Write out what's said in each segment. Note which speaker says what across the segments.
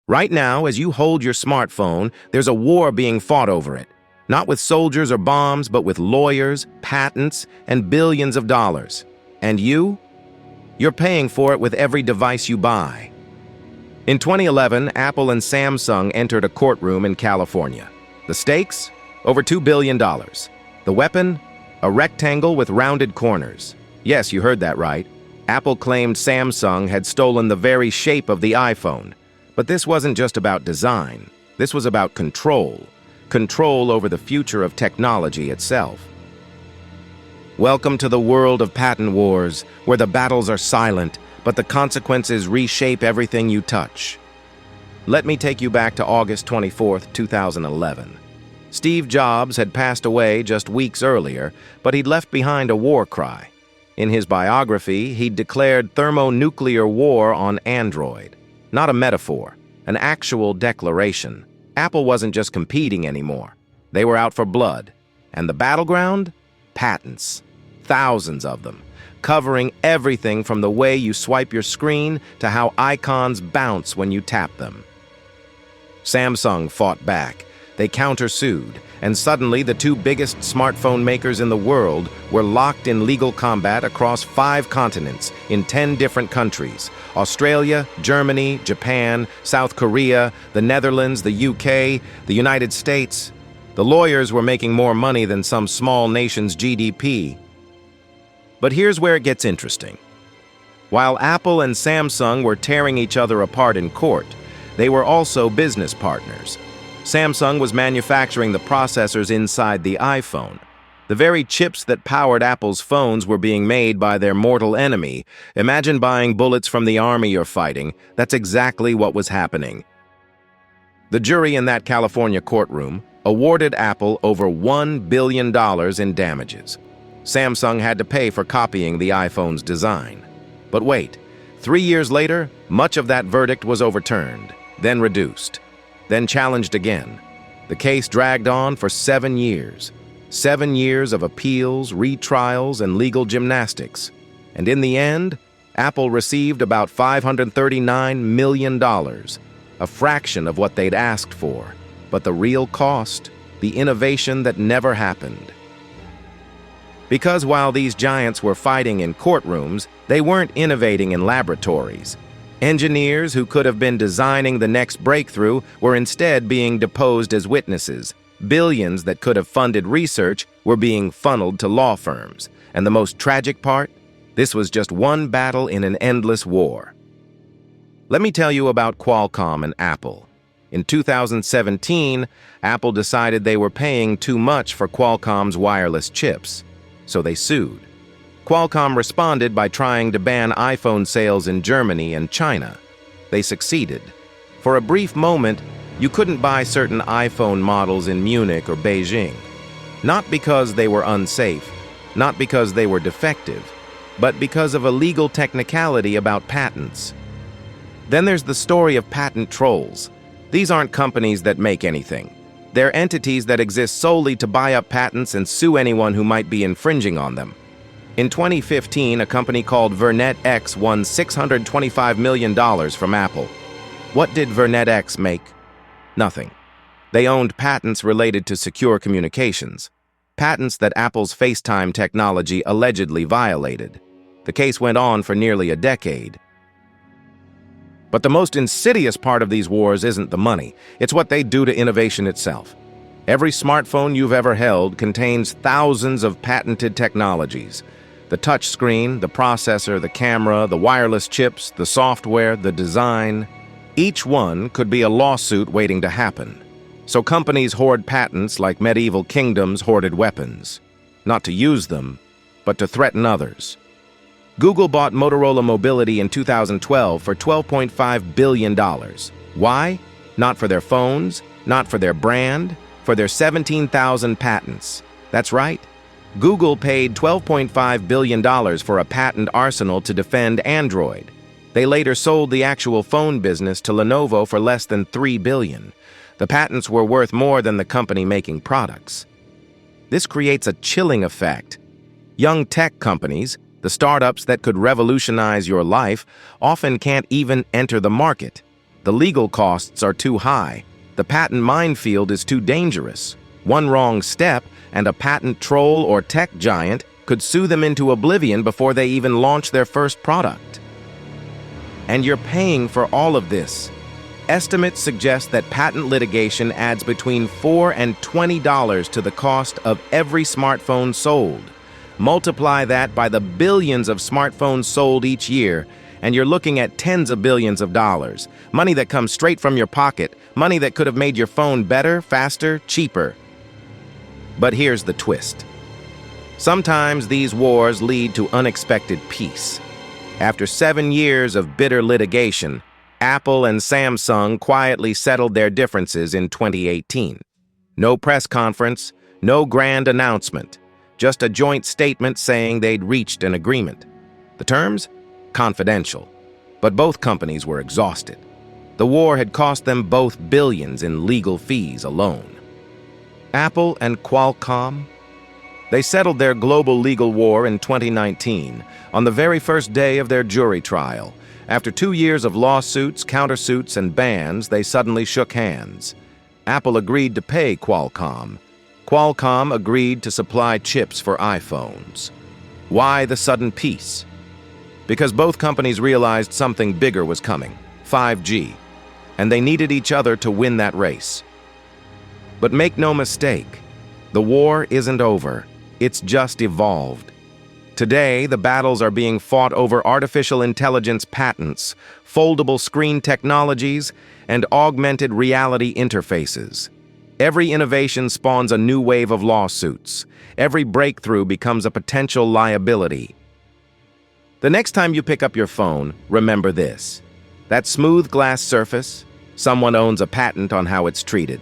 Speaker 1: Right now, as you hold your smartphone, there's a war being fought over it. Not with soldiers or bombs, but with lawyers, patents, and billions of dollars. And you? You're paying for it with every device you buy. In 2011, Apple and Samsung entered a courtroom in California. The stakes? Over $2 billion. The weapon? A rectangle with rounded corners. Yes, you heard that right. Apple claimed Samsung had stolen the very shape of the iPhone. But this wasn't just about design. This was about control. Control over the future of technology itself. Welcome to the world of patent wars, where the battles are silent, but the consequences reshape everything you touch. Let me take you back to August 24, 2011. Steve Jobs had passed away just weeks earlier, but he'd left behind a war cry. In his biography, he'd declared thermonuclear war on Android. Not a metaphor, an actual declaration. Apple wasn't just competing anymore. They were out for blood. And the battleground? Patents. Thousands of them, covering everything from the way you swipe your screen to how icons bounce when you tap them. Samsung fought back. They countersued, and suddenly the two biggest smartphone makers in the world were locked in legal combat across 5 continents in 10 different countries: Australia, Germany, Japan, South Korea, the Netherlands, the UK, the United States. The lawyers were making more money than some small nation's GDP. But here's where it gets interesting. While Apple and Samsung were tearing each other apart in court, they were also business partners. Samsung was manufacturing the processors inside the iPhone. The very chips that powered Apple's phones were being made by their mortal enemy. Imagine buying bullets from the army you're fighting. That's exactly what was happening. The jury in that California courtroom awarded Apple over $1 billion in damages. Samsung had to pay for copying the iPhone's design. But wait, 3 years later, much of that verdict was overturned, then reduced. Then challenged again. The case dragged on for 7 years. 7 years of appeals, retrials, and legal gymnastics. And in the end, Apple received about $539 million, a fraction of what they'd asked for. But the real cost, the innovation that never happened. Because while these giants were fighting in courtrooms, they weren't innovating in laboratories. Engineers who could have been designing the next breakthrough were instead being deposed as witnesses. Billions that could have funded research were being funneled to law firms. And the most tragic part? This was just one battle in an endless war. Let me tell you about Qualcomm and Apple. In 2017, Apple decided they were paying too much for Qualcomm's wireless chips, so they sued. Qualcomm responded by trying to ban iPhone sales in Germany and China. They succeeded. For a brief moment, you couldn't buy certain iPhone models in Munich or Beijing. Not because they were unsafe, not because they were defective, but because of a legal technicality about patents. Then there's the story of patent trolls. These aren't companies that make anything. They're entities that exist solely to buy up patents and sue anyone who might be infringing on them. In 2015, a company called VernetX won $625 million from Apple. What did VernetX make? Nothing. They owned patents related to secure communications, patents that Apple's FaceTime technology allegedly violated. The case went on for nearly a decade. But the most insidious part of these wars isn't the money. It's what they do to innovation itself. Every smartphone you've ever held contains thousands of patented technologies. The touch screen, the processor, the camera, the wireless chips, the software, the design. Each one could be a lawsuit waiting to happen. So companies hoard patents like medieval kingdoms hoarded weapons. Not to use them, but to threaten others. Google bought Motorola Mobility in 2012 for $12.5 billion. Why? Not for their phones, not for their brand, for their 17,000 patents. That's right. Google paid $12.5 billion for a patent arsenal to defend Android. They later sold the actual phone business to Lenovo for less than $3 billion. The patents were worth more than the company making products. This creates a chilling effect. Young tech companies, the startups that could revolutionize your life, often can't even enter the market. The legal costs are too high. The patent minefield is too dangerous. One wrong step, and a patent troll or tech giant could sue them into oblivion before they even launch their first product. And you're paying for all of this. Estimates suggest that patent litigation adds between $4 and $20 to the cost of every smartphone sold. Multiply that by the billions of smartphones sold each year, and you're looking at tens of billions of dollars. Money that comes straight from your pocket, money that could have made your phone better, faster, cheaper. But here's the twist. Sometimes these wars lead to unexpected peace. After 7 years of bitter litigation, Apple and Samsung quietly settled their differences in 2018. No press conference, no grand announcement, just a joint statement saying they'd reached an agreement. The terms? Confidential. But both companies were exhausted. The war had cost them both billions in legal fees alone. Apple and Qualcomm? They settled their global legal war in 2019, on the very first day of their jury trial. After 2 years of lawsuits, countersuits, and bans, they suddenly shook hands. Apple agreed to pay Qualcomm. Qualcomm agreed to supply chips for iPhones. Why the sudden peace? Because both companies realized something bigger was coming, 5G, and they needed each other to win that race. But make no mistake, the war isn't over. It's just evolved. Today, the battles are being fought over artificial intelligence patents, foldable screen technologies, and augmented reality interfaces. Every innovation spawns a new wave of lawsuits. Every breakthrough becomes a potential liability. The next time you pick up your phone, remember this. That smooth glass surface, someone owns a patent on how it's treated.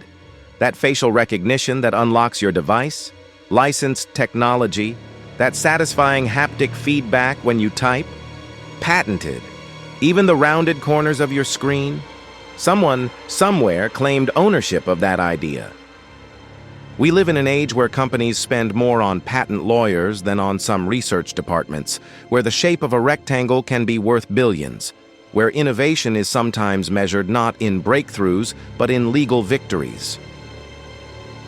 Speaker 1: That facial recognition that unlocks your device, licensed technology, that satisfying haptic feedback when you type, patented. Even the rounded corners of your screen, someone, somewhere claimed ownership of that idea. We live in an age where companies spend more on patent lawyers than on some research departments, where the shape of a rectangle can be worth billions, where innovation is sometimes measured not in breakthroughs, but in legal victories.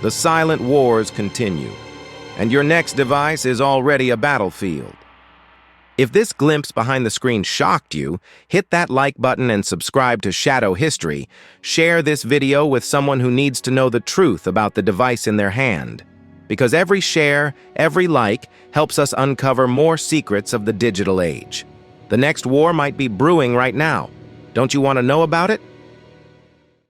Speaker 1: The silent wars continue, and your next device is already a battlefield. If this glimpse behind the screen shocked you, hit that like button and subscribe to Shadow History. Share this video with someone who needs to know the truth about the device in their hand. Because every share, every like, helps us uncover more secrets of the digital age. The next war might be brewing right now. Don't you want to know about it?